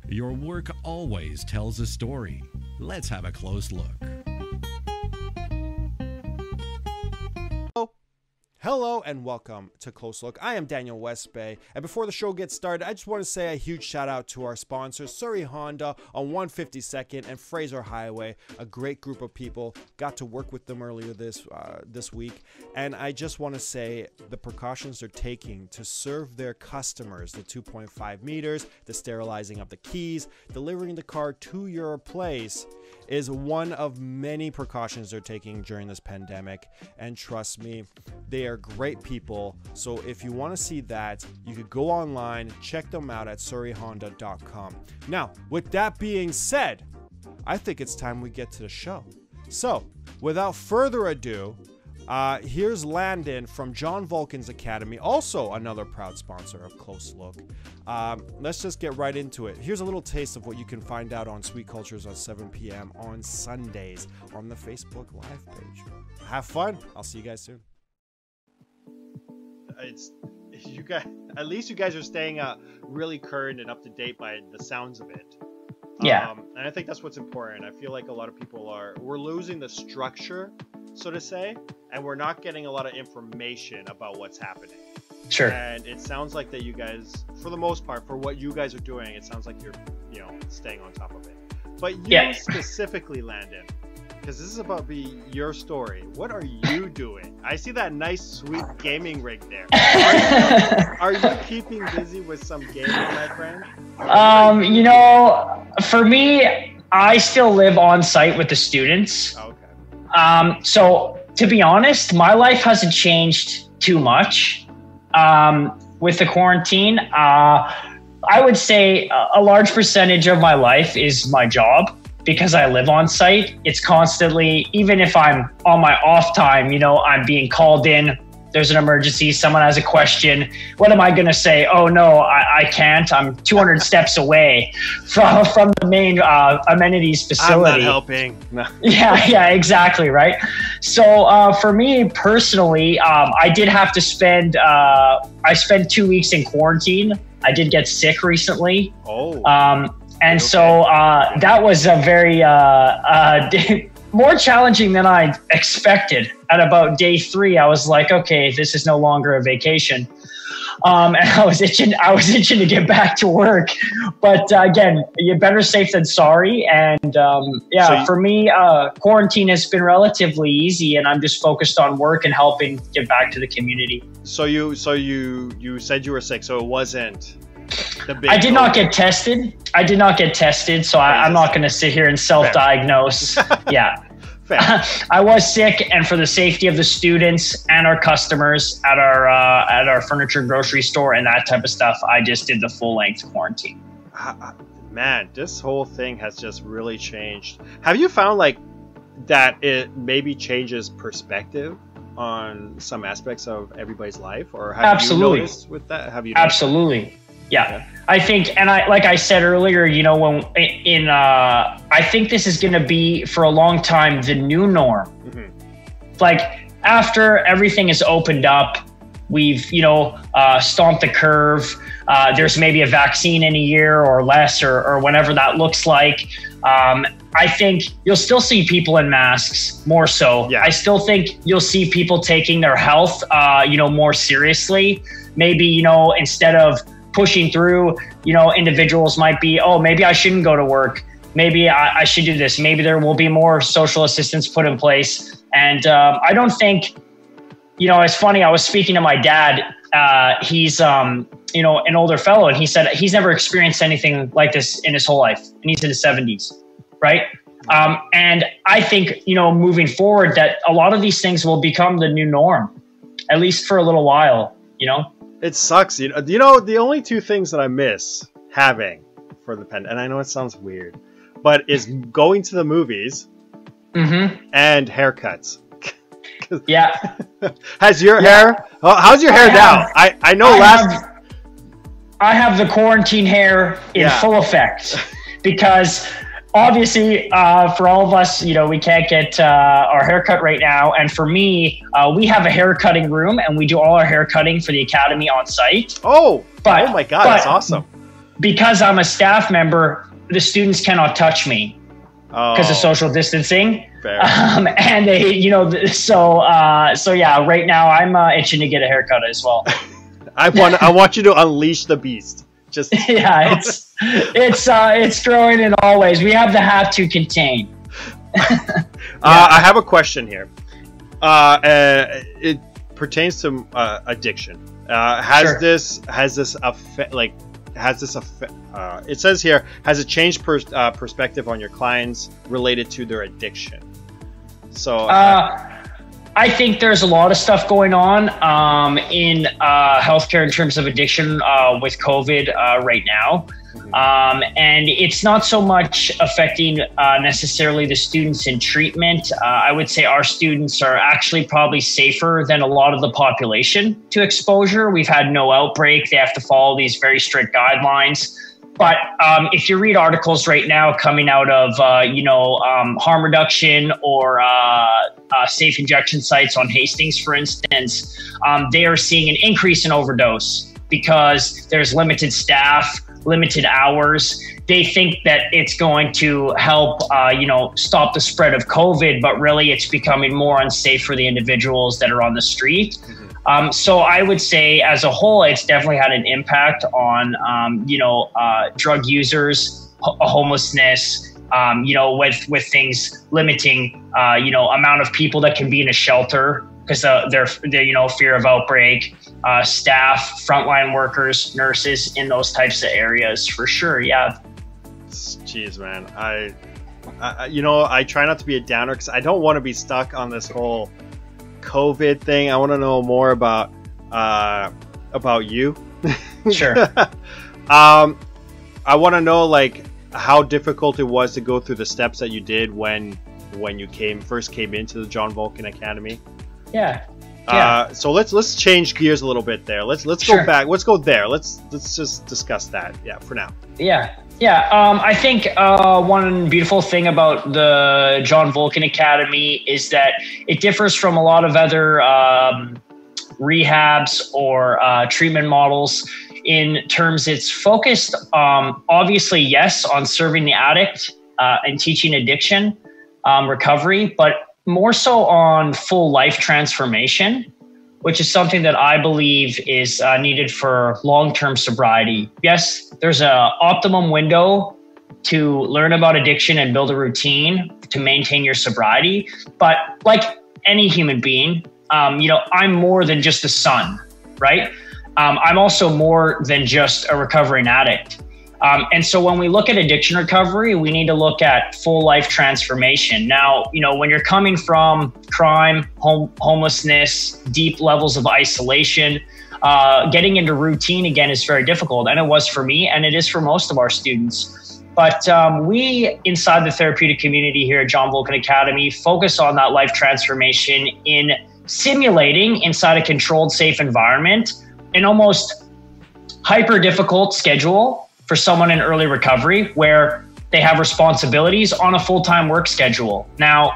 Your work always tells a story. Let's have a close look. Hello and welcome to Close Look. I am Daniel Westbay, and before the show gets started, I just want to say a huge shout out to our sponsors, Surrey Honda on 152nd and Fraser Highway. A great group of people. Got to work with them earlier this week, and I just want to say the precautions they're taking to serve their customers, the 2.5 meters, the sterilizing of the keys, delivering the car to your place, is one of many precautions they're taking during this pandemic. And trust me, they are great people. So if you want to see that, you could go online, check them out at surreyhonda.com. Now, with that being said, I think it's time we get to the show. So without further ado, here's Landon from John Volken Academy, also another proud sponsor of Close Look. Let's just get right into it. Here's a little taste of what you can find out on Sweet Cultures on 7 p.m. on Sundays on the Facebook Live page. Have fun. I'll see you guys soon. You guys, at least you guys are staying really current and up to date by the sounds of it. Yeah. And I think that's what's important. I feel like a lot of people we're losing the structure, so to say, and we're not getting a lot of information about what's happening. Sure. And it sounds like that you guys, for the most part, for what you guys are doing, it sounds like you're, staying on top of it. But you specifically, Landon, because this is about your story. What are you doing? I see that nice, sweet gaming rig there. Are you keeping busy with some gaming, my friend? For me, I still live on site with the students. Okay. So to be honest, my life hasn't changed too much with the quarantine. I would say a large percentage of my life is my job. Because I live on site, it's constantly, even if I'm on my off time, I'm being called in, there's an emergency, someone has a question. What am I going to say? Oh, no, I can't. I'm 200 steps away from the main amenities facility. I'm not helping. No. Yeah, exactly, right? So for me personally, I did have to spend 2 weeks in quarantine. I did get sick recently. Oh. And so that was a very more challenging than I expected. At about day 3, I was like, okay, this is no longer a vacation. And I was itching to get back to work. But again, you're better safe than sorry. And for me, quarantine has been relatively easy, and I'm just focused on work and helping get back to the community. So you said you were sick, so it wasn't I did not get tested, so I'm not going to sit here and self-diagnose. Yeah. Fair. I was sick, and for the safety of the students and our customers at our furniture and grocery store and that type of stuff, I just did the full-length quarantine. Man, this whole thing has just really changed. Have you found that it maybe changes perspective on some aspects of everybody's life, or have you noticed with that? Absolutely. Yeah, I think, and like I said earlier, I think this is going to be for a long time the new norm. Mm-hmm. Like after everything is opened up, we've stomped the curve. There's maybe a vaccine in a year or less, or whenever that looks like. I think you'll still see people in masks more so. Yeah. I still think you'll see people taking their health, more seriously. Maybe instead of pushing through, individuals might be, oh, maybe I shouldn't go to work. Maybe I should do this. Maybe there will be more social assistance put in place. And I don't think, it's funny. I was speaking to my dad. He's, an older fellow, and he said he's never experienced anything like this in his whole life. And he's in his 70s, right? And I think, moving forward, that a lot of these things will become the new norm, at least for a little while, It sucks. The only two things that I miss having for the pen, and I know it sounds weird, but is going to the movies and haircuts. Yeah. How's your hair now? I know I have the quarantine hair in full effect because obviously, for all of us, we can't get our haircut right now. And for me, we have a hair cutting room, and we do all our hair cutting for the academy on site. Oh my God, that's awesome. because I'm a staff member, the students cannot touch me because of social distancing. Fair. And they, you know, so yeah, right now I'm itching to get a haircut as well. I want you to unleash the beast. Just yeah, it's growing in all ways. We have the hat to contain. I have a question here. It pertains to addiction. It says here, has it changed perspective on your clients related to their addiction? So I think there's a lot of stuff going on in healthcare in terms of addiction with COVID right now. And it's not so much affecting necessarily the students in treatment. I would say our students are actually probably safer than a lot of the population to exposure. We've had no outbreak. They have to follow these very strict guidelines. But if you read articles right now coming out of, harm reduction or safe injection sites on Hastings, for instance, they are seeing an increase in overdose because there's limited staff, limited hours. They think that it's going to help, stop the spread of COVID, but really it's becoming more unsafe for the individuals that are on the street. So I would say as a whole, it's definitely had an impact on, drug users, homelessness, with things limiting, amount of people that can be in a shelter because their fear of outbreak, staff, frontline workers, nurses in those types of areas for sure. Yeah. Jeez, man. I try not to be a downer because I don't want to be stuck on this whole COVID thing. I want to know more about you. Sure. I want to know like how difficult it was to go through the steps that you did when you first came into the John Volken Academy. Yeah. So let's change gears a little bit there. Let's Sure. go back. Let's go there. Let's just discuss that. Yeah, for now. Yeah. I think one beautiful thing about the John Volken Academy is that it differs from a lot of other rehabs or treatment models in terms it's focused, obviously, yes, on serving the addict and teaching addiction recovery, but more so on full life transformation, which is something that I believe is needed for long-term sobriety. Yes, there's an optimum window to learn about addiction and build a routine to maintain your sobriety. But like any human being, I'm more than just a son, right? I'm also more than just a recovering addict. And so when we look at addiction recovery, we need to look at full life transformation. Now, when you're coming from crime, homelessness, deep levels of isolation, getting into routine again is very difficult. And it was for me, and it is for most of our students. But we, inside the therapeutic community here at John Volken Academy, focus on that life transformation in simulating inside a controlled, safe environment, an almost hyper difficult schedule for someone in early recovery where they have responsibilities on a full-time work schedule. Now,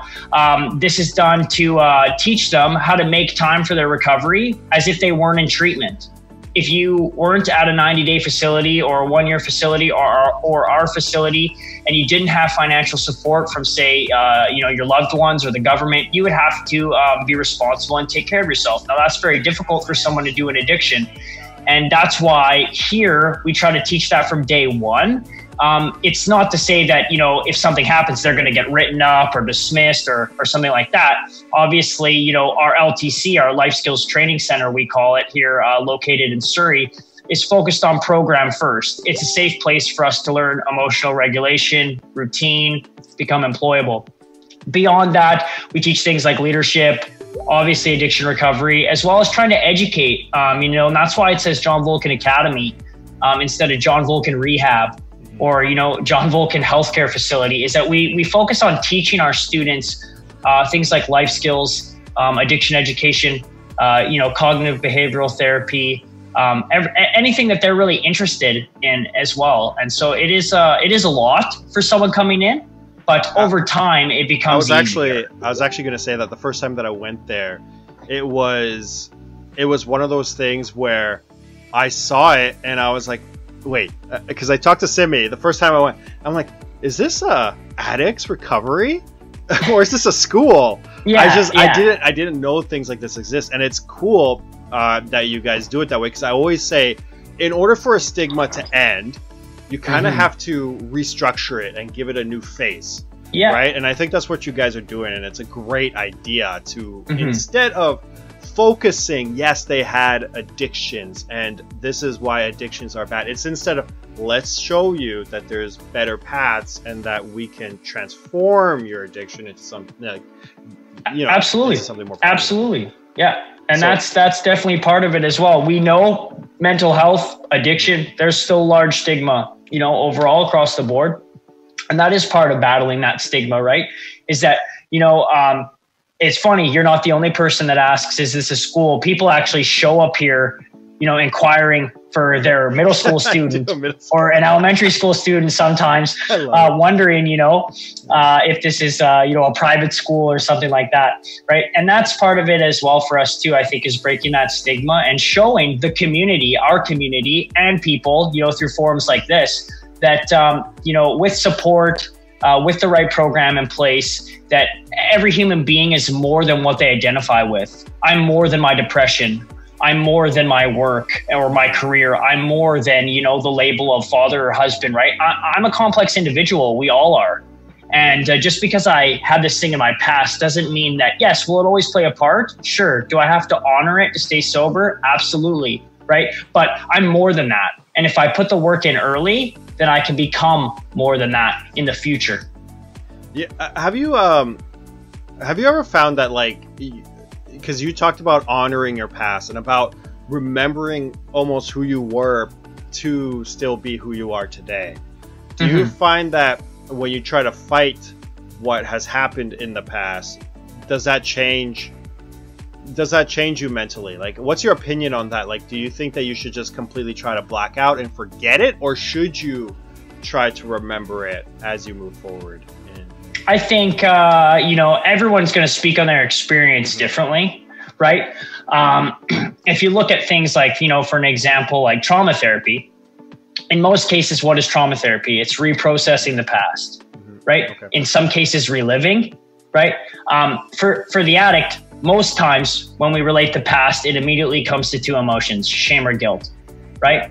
this is done to teach them how to make time for their recovery as if they weren't in treatment. If you weren't at a 90-day facility or a 1-year facility or our facility, and you didn't have financial support from, say, your loved ones or the government, you would have to be responsible and take care of yourself. Now, that's very difficult for someone to do in addiction. And that's why here we try to teach that from day one. It's not to say that, if something happens, they're going to get written up or dismissed or something like that. Obviously, our LTC, our Life Skills Training Center, we call it here, located in Surrey, is focused on program first. It's a safe place for us to learn emotional regulation, routine, become employable. Beyond that, we teach things like leadership, obviously addiction recovery, as well as trying to educate, and that's why it says John Volken Academy instead of John Volken Rehab or, John Volken Healthcare Facility, is that we focus on teaching our students things like life skills, addiction education, cognitive behavioral therapy, anything that they're really interested in as well. And so it is a lot for someone coming in. But over time, it becomes easier. I was actually going to say that the first time that I went there, it was one of those things where I saw it and I was like, wait, because I talked to Simi the first time I went. I'm like, is this a addicts recovery, or is this a school? Yeah, I didn't know things like this exist, and it's cool that you guys do it that way. Because I always say, in order for a stigma to end, you kind of have to restructure it and give it a new face. Yeah. Right. And I think that's what you guys are doing, and it's a great idea to instead of focusing, yes, they had addictions and this is why addictions are bad. It's instead of, let's show you that there's better paths and that we can transform your addiction into something like, you know, absolutely, something more positive. Absolutely. Yeah. And so, that's definitely part of it as well. We know mental health, addiction, there's still large stigma, you know, overall across the board. And that is part of battling that stigma, right? Is that, you know, it's funny, you're not the only person that asks, is this a school? People actually show up here, you know, inquiring for their middle school student or an elementary school student sometimes, wondering, you know, if this is, you know, a private school or something like that, right? And that's part of it as well for us too, I think, is breaking that stigma and showing the community, our community and people, you know, through forums like this, that, you know, with support, with the right program in place, that every human being is more than what they identify with. I'm more than my depression. I'm more than my work or my career. I'm more than, you know, the label of father or husband, right? I'm a complex individual. We all are. And just because I had this thing in my past doesn't mean that, yes, will it always play a part? Sure. Do I have to honor it to stay sober? Absolutely. Right. But I'm more than that. And if I put the work in early, then I can become more than that in the future. Yeah. Have you ever found that, like, because you talked about honoring your past and about remembering almost who you were to still be who you are today. Do you find that when you try to fight what has happened in the past, does that change you mentally? Like, what's your opinion on that? Like, do you think that you should just completely try to black out and forget it, or should you try to remember it as you move forward? I think, you know, everyone's going to speak on their experience differently, right? If you look at things like, you know, for an example, like trauma therapy, in most cases, what is trauma therapy? It's reprocessing the past, right? Okay. In some cases, reliving, right? For the addict, most times when we relate the past, it immediately comes to two emotions, shame or guilt, right?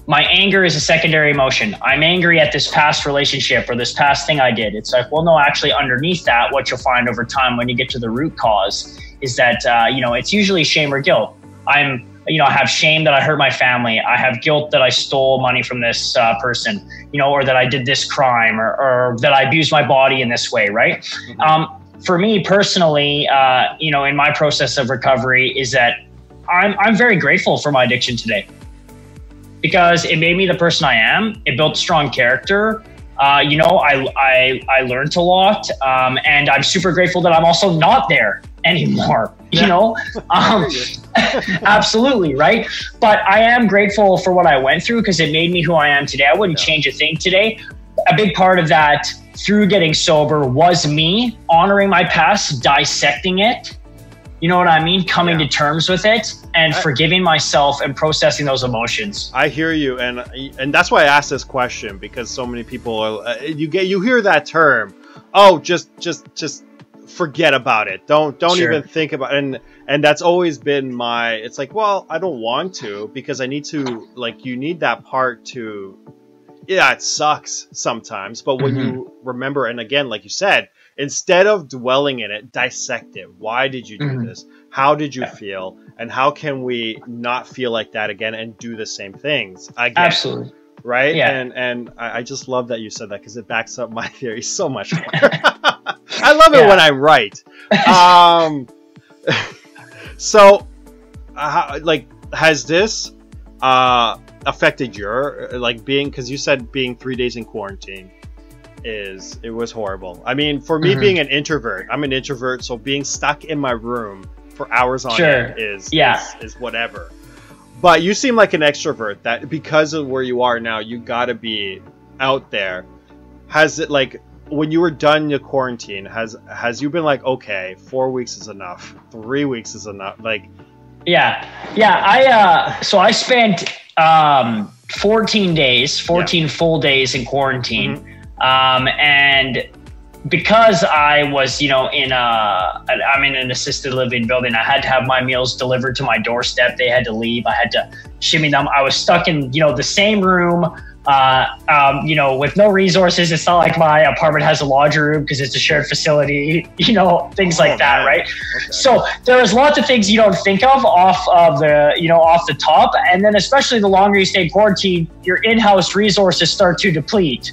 My anger is a secondary emotion. I'm angry at this past relationship or this past thing I did. It's like, well, no, actually underneath that, what you'll find over time when you get to the root cause is that, you know, it's usually shame or guilt. You know, I have shame that I hurt my family. I have guilt that I stole money from this person, you know, or that I did this crime or that I abused my body in this way, right? For me personally, you know, in my process of recovery is that I'm very grateful for my addiction today, because it made me the person I am. It built strong character. You know, I learned a lot, and I'm super grateful that I'm also not there anymore. You know, absolutely, right? But I am grateful for what I went through because it made me who I am today. I wouldn't change a thing today. A big part of that through getting sober was me honoring my past, dissecting it. You know what I mean? Coming to terms with it and forgiving myself and processing those emotions. I hear you, and that's why I asked this question, because so many people are, you hear that term, oh, just forget about it. Don't even think about it. And that's always been my. It's like, well, I don't want to, because I need to. Like, you need that part to. Yeah, it sucks sometimes, but when you remember, and again, like you said, instead of dwelling in it, dissect it. Why did you do this? How did you feel? And how can we not feel like that again and do the same things again? Absolutely. Right? Yeah. And I just love that you said that, because it backs up my theory so much more. I love it when I'm right. So, like, has this affected your, like, being, because you said being 3 days in quarantine, it was horrible. I mean, for me being an introvert, I'm an introvert, so being stuck in my room for hours on end is whatever. But you seem like an extrovert, that because of where you are now, you gotta be out there. Has it, like, when you were done your quarantine, has you been like, okay, 4 weeks is enough, 3 weeks is enough? Like, so I spent 14 days, 14 full days in quarantine. And because I was, you know, I'm in an assisted living building, I had to have my meals delivered to my doorstep. They had to leave. I had to shimmy them. I was stuck in, you know, the same room, you know, with no resources. It's not like my apartment has a laundry room because it's a shared facility, you know, things like that, right? Okay. So there was lots of things you don't think of off of the, you know, off the top. And then especially the longer you stay in quarantine, your in-house resources start to deplete,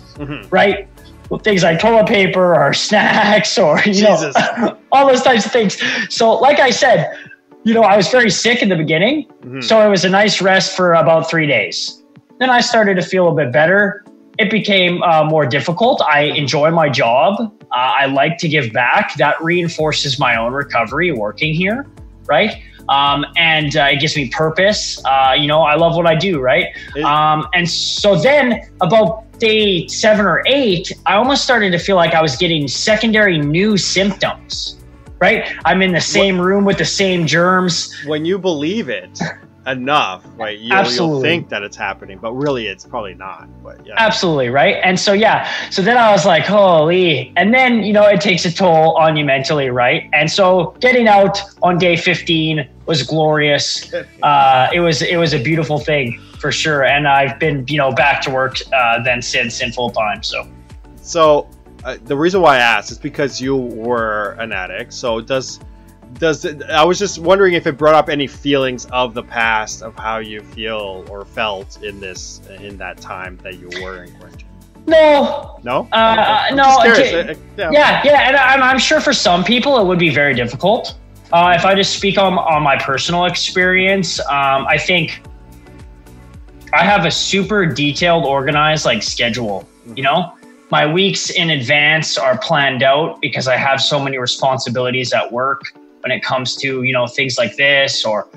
right? With things like toilet paper or snacks or, you know, all those types of things. So like I said, you know, I was very sick in the beginning. So it was a nice rest for about 3 days. Then I started to feel a bit better. It became more difficult. I enjoy my job. I like to give back. That reinforces my own recovery working here, right? And it gives me purpose. You know, I love what I do, right? And so then about day 7 or 8, I almost started to feel like I was getting secondary new symptoms, right? I'm in the same room with the same germs. When you believe it enough, right, you'll think that it's happening, but really it's probably not. But yeah, absolutely, right? And so so then I was like, holy. And then, you know, it takes a toll on you mentally, right? And so getting out on day 15 was glorious. It was a beautiful thing for sure. And I've been, you know, back to work then since in full time. So the reason why I asked is because you were an addict. So I was just wondering if it brought up any feelings of the past of how you feel or felt in that time that you were in quarantine. No. No? No. Yeah. And I'm sure for some people it would be very difficult. If I just speak on my personal experience, I think I have a super detailed, organized schedule. You know, my weeks in advance are planned out because I have so many responsibilities at work when it comes to, you know, things like this or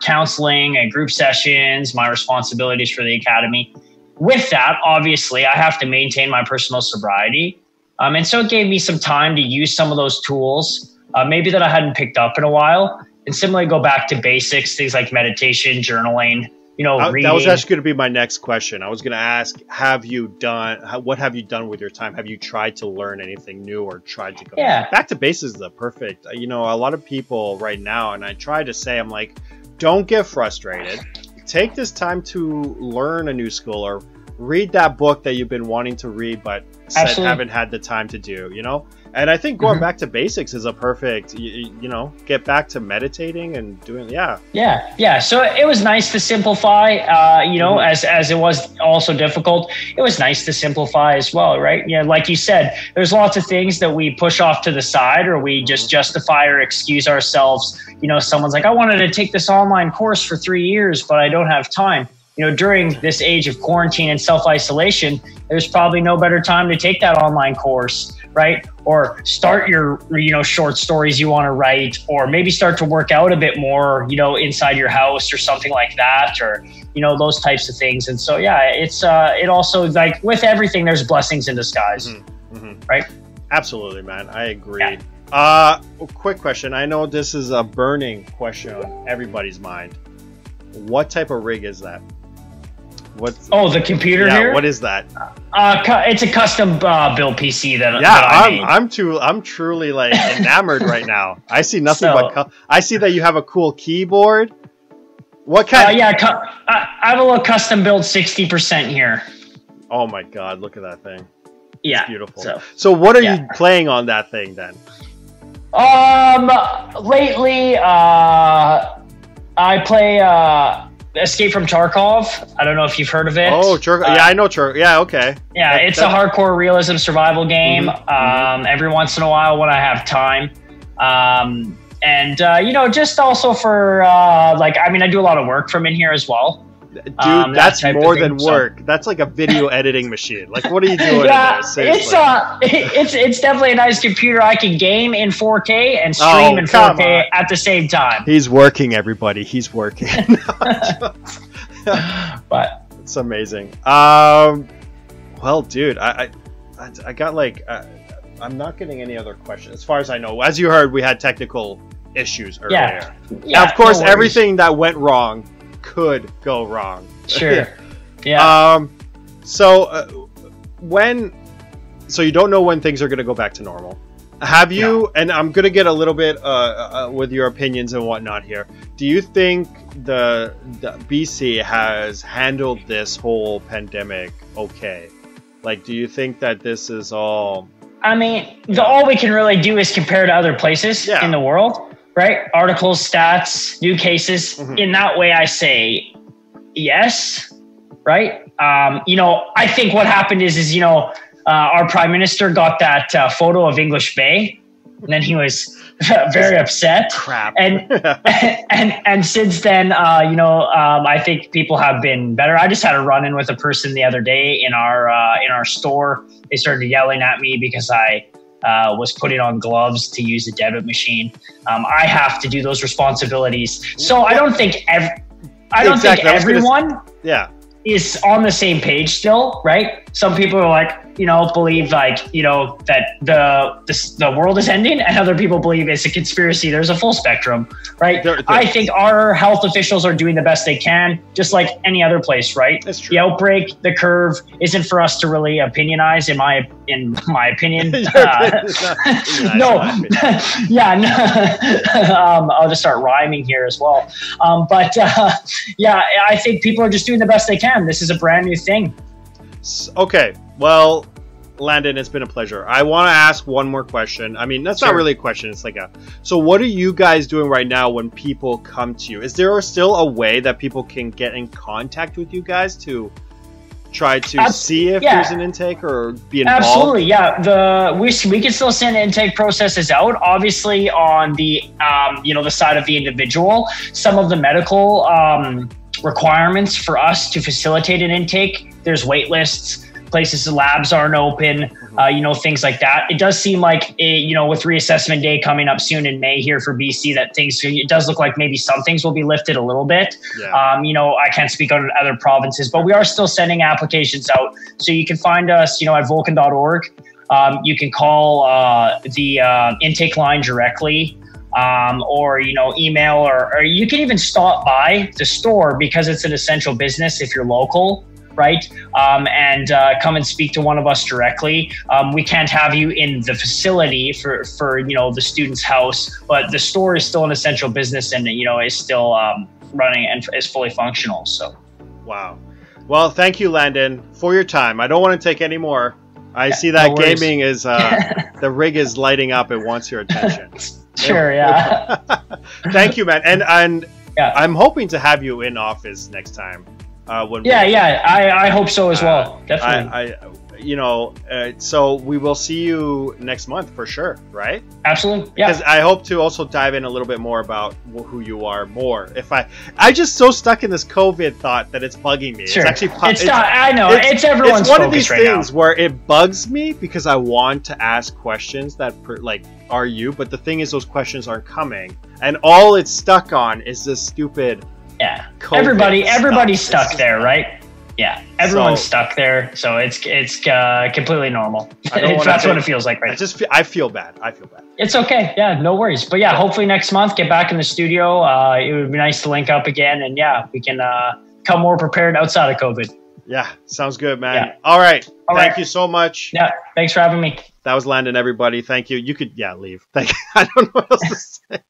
counseling and group sessions, my responsibilities for the academy. With that, obviously, I have to maintain my personal sobriety. And so it gave me some time to use some of those tools, maybe that I hadn't picked up in a while, and similarly go back to basics, things like meditation, journaling, you know, reading. That was actually going to be my next question. I was going to ask, what have you done with your time? Have you tried to learn anything new or tried to go back to basics? Is the perfect, you know, a lot of people right now, and I try to say, I'm like, don't get frustrated. Take this time to learn a new skill or read that book that you've been wanting to read, but haven't had the time to do, you know? And I think going back to basics is a perfect, you know, get back to meditating and doing, Yeah. So it was nice to simplify, you know, as it was also difficult. It was nice to simplify as well, right? Yeah, like you said, there's lots of things that we push off to the side or we just justify or excuse ourselves. You know, someone's like, I wanted to take this online course for 3 years, but I don't have time. You know, during this age of quarantine and self-isolation, there's probably no better time to take that online course, right? Or start your, you know, short stories you want to write, or maybe start to work out a bit more, you know, inside your house or something like that, or, you know, those types of things. And so, yeah, it's, it also, like with everything, there's blessings in disguise, right? Absolutely, man. I agree. Yeah. Quick question. I know this is a burning question on everybody's mind. What type of rig is that? The computer here? What is that? It's a custom built PC that I made. I'm truly like enamored right now. I see nothing but I see that you have a cool keyboard. What kind? I have a little custom built 60% here. Oh my god, look at that thing. Yeah, it's beautiful. So what are you playing on that thing then? Lately, I play Escape from Tarkov. I don't know if you've heard of it. Oh, yeah, I know Tarkov. Yeah, okay. Yeah, it's a hardcore realism survival game. Every once in a while when I have time. And, you know, just also for, I do a lot of work from in here as well. Dude, that's more than work. That's like a video editing machine. Like, what are you doing in there? Seriously. It's definitely a nice computer. I can game in 4K and stream in 4K at the same time. He's working, everybody. He's working. But it's amazing. Well, dude, I got I'm not getting any other questions. As far as I know, as you heard, we had technical issues earlier. Yeah, of course, everything that went wrong could go wrong. Sure. Yeah. So so you don't know when things are going to go back to normal. Have you? No. And I'm going to get a little bit with your opinions and whatnot here. Do you think the BC has handled this whole pandemic okay? Like, do you think that this is all? I mean, all we can really do is compare to other places in the world, right? Articles, stats, new cases. Mm-hmm. In that way, I say yes, right? I think what happened is our prime minister got that photo of English Bay, and then he was very upset. Crap. And since then, I think people have been better. I just had a run-in with a person the other day in our store. They started yelling at me because I was putting on gloves to use a debit machine. I have to do those responsibilities, so I don't think everyone is on the same page still, right? Some people are like, believe that the world is ending, and other people believe it's a conspiracy. There's a full spectrum, right? I think our health officials are doing the best they can, just like any other place, right? That's true. The outbreak, the curve isn't for us to really opinionize, in my opinion. I'll just start rhyming here as well. I think people are just doing the best they can. This is a brand new thing. Okay, well, Landon, it's been a pleasure. I want to ask one more question. I mean, that's not really a question. It's like so what are you guys doing right now when people come to you? Is there still a way that people can get in contact with you guys to try to see if there's an intake or be involved? Absolutely, yeah. We can still send intake processes out, obviously on the the side of the individual. Some of the medical requirements for us to facilitate an intake, there's wait lists, places the labs aren't open, things like that. It does seem like with reassessment day coming up soon in May here for BC, that it does look like maybe some things will be lifted a little bit. I can't speak on other provinces, but we are still sending applications out. So you can find us at volken.org. You can call the intake line directly, or email, or you can even stop by the store because it's an essential business if you're local, right? And come and speak to one of us directly. We can't have you in the facility for the student's house, but the store is still an essential business and is still running and is fully functional. So, wow. Well, thank you, Landon, for your time. I don't want to take any more. I see that gaming is the rig is lighting up. It wants your attention. Sure, yeah. Thank you, man. And I'm hoping to have you in office next time. I hope so as well. Definitely. So we will see you next month for sure, right? Absolutely. Yeah. Because I hope to also dive in a little bit more about who you are more. I just so stuck in this COVID thought that it's bugging me. Sure. It's actually I know. It's everyone's It's one of these things now. where it bugs me because I want to ask questions that are you, but the thing is those questions aren't coming, and all it's stuck on is this stupid COVID everybody's stuck there, right? Yeah, everyone's stuck there, so it's completely normal. That's what it feels like, right? I feel bad. It's okay. Yeah, no worries. But yeah, hopefully next month, get back in the studio. It would be nice to link up again, and we can come more prepared outside of COVID. Yeah, sounds good, man. Yeah. All right. Thank you so much. Yeah, thanks for having me. That was Landon, everybody. Thank you. You could leave. Thank you. I don't know what else to say.